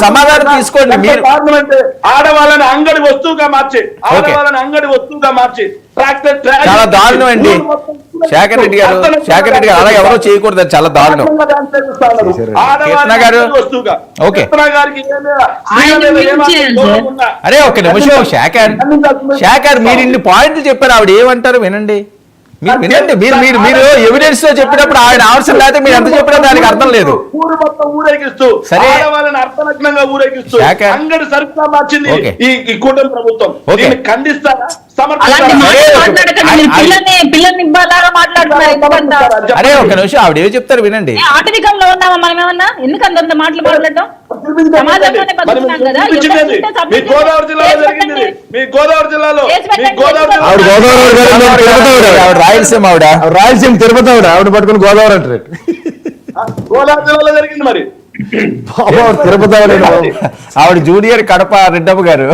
సమాధానం తీసుకోండి మీరు. ఆడవాళ్ళని అంగడి వస్తువుగా మార్చి చాలా దారుణం అండి శేఖర్ రెడ్డి గారు. అలా ఎవరో చేయకూడదు, చాలా దారుణం. కీర్తన గారు ఓకే, అరే ఒక్క నిమిషం. శేఖర్ మీరు ఇన్ని పాయింట్లు చెప్పారు, ఆవిడ ఏమంటారు వినండి. మీరు వినండి, మీరు ఎవిడెన్స్ తో చెప్పినప్పుడు ఆయన అవసరం లేకపోతే మీరు ఎంత చెప్పినా దానికి అర్థం లేదు. ఊరేగిస్తూ సరే అర్థనగ్నంగా ఊరేగిస్తూ అంగడి సరుకుగా మార్చింది ఈ కూటమి ప్రభుత్వం. ఖండిస్తారా? అరే ఒక నిమిషం, ఆవిడ ఏమి చెప్తారు వినండి. ఆటవికంలో ఉన్నామా మనం ఏమన్నా? ఎందుకు అంత మాటలు మాట్లాడటం? గోదావరి జిల్లాలో జరిగింది, మీ గోదావరి జిల్లాలో రాయలసీమ రాయలసీమ తిరుపతి ఆవిడ పట్టుకుని గోదావరి అంటారు. గోదావరి జిల్లాలో జరిగింది మరి తిరుపతి ఆవిడ జూనియర్ కడప రెడ్డప్ప గారు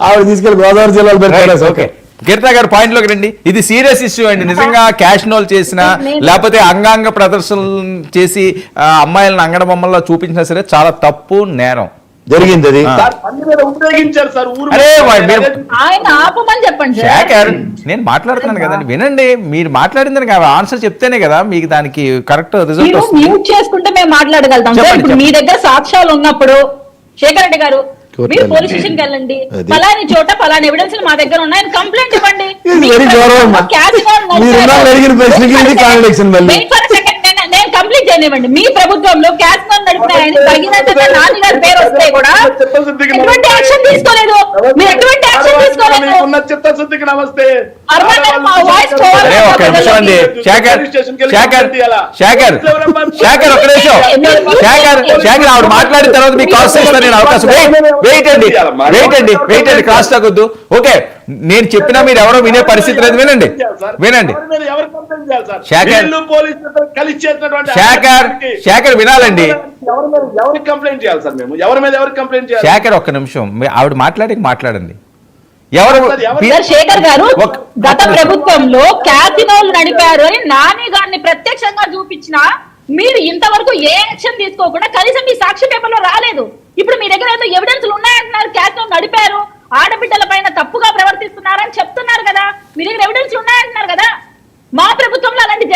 ఆవిడ తీసుకెళ్లి గోదావరి జిల్లాలో పెట్టారు. ఓకే, కీర్తన గారు పాయింట్ లోకి రండి. ఇది సీరియస్ ఇష్యూ అండి. నిజంగా క్యాష్ నోల్ చేసినా లేకపోతే అంగాంగ ప్రదర్శనలు చేసి అమ్మాయిలను అంగడ బొమ్మల్లో చూపించినా సరే చాలా తప్పు, నేరం జరిగింది. అది శేఖర్ నేను మాట్లాడుతున్నాను కదండి, వినండి. మీరు మాట్లాడిందని కదా ఆన్సర్ చెప్తేనే కదా మీకు దానికి కరెక్ట్ రిజల్ట్ వస్తుంది. మ్యూట్ చేసుకుంటే మేము మాట్లాడగలుగుతాం. మీ దగ్గర సాక్ష్యాలు ఉన్నప్పుడు శేఖర్ రెడ్డి గారు మీరు పోలీస్ స్టేషన్కి వెళ్ళండి, ఫలాని చోట ఫలాని ఎవిడెన్స్ మా దగ్గర ఉన్నాయని కంప్లైంట్ ఇవ్వండి. నేను కంప్లీట్ చేయనివ్వండి. మీ ప్రభుత్వంలో క్యాసినోలు నడిపినాయని తగినంత నాన్నగారి పేరు వస్తే కూడా ఎటువంటి యాక్షన్ తీసుకోలేదు. మీరు ఎటువంటి యాక్షన్ తీసుకోలేదు. ఆవిడ మాట్లాడిన తర్వాత మీకు కాస్ట్ ఇస్తాను నేను అవకాశం. వెయిట్ అండి క్రాస్ తాగొద్దు. ఓకే, నేను చెప్పినా మీరు ఎవరో వినే పరిస్థితి లేదు. వినండి శేఖర్ వినాలండి. శేఖర్ ఒక్క నిమిషం, ఆవిడ మాట్లాడండి. శేఖర్ గారు గత ప్రభుత్వంలో క్యాసినోలు నడిపారు అని నాని గారిని ప్రత్యక్షంగా చూపించిన మీరు ఇంతవరకు ఏ యాక్షన్ తీసుకోకుండా కనీసం మీ సాక్షి పేపర్లో రాలేదు. ఇప్పుడు మీ దగ్గర ఏదో ఎవిడెన్స్లు ఉన్నాయంటున్నారు, క్యాసినోలు నడిపారు, ఆడబిడ్డల పైన తప్పుగా ప్రవర్తిస్తున్నారని చెప్తున్నారు కదా. మీ దగ్గర ఎవిడెన్స్లు ఉన్నాయంటున్నారు కదా. మా ప్రభుత్వంలో అలాంటి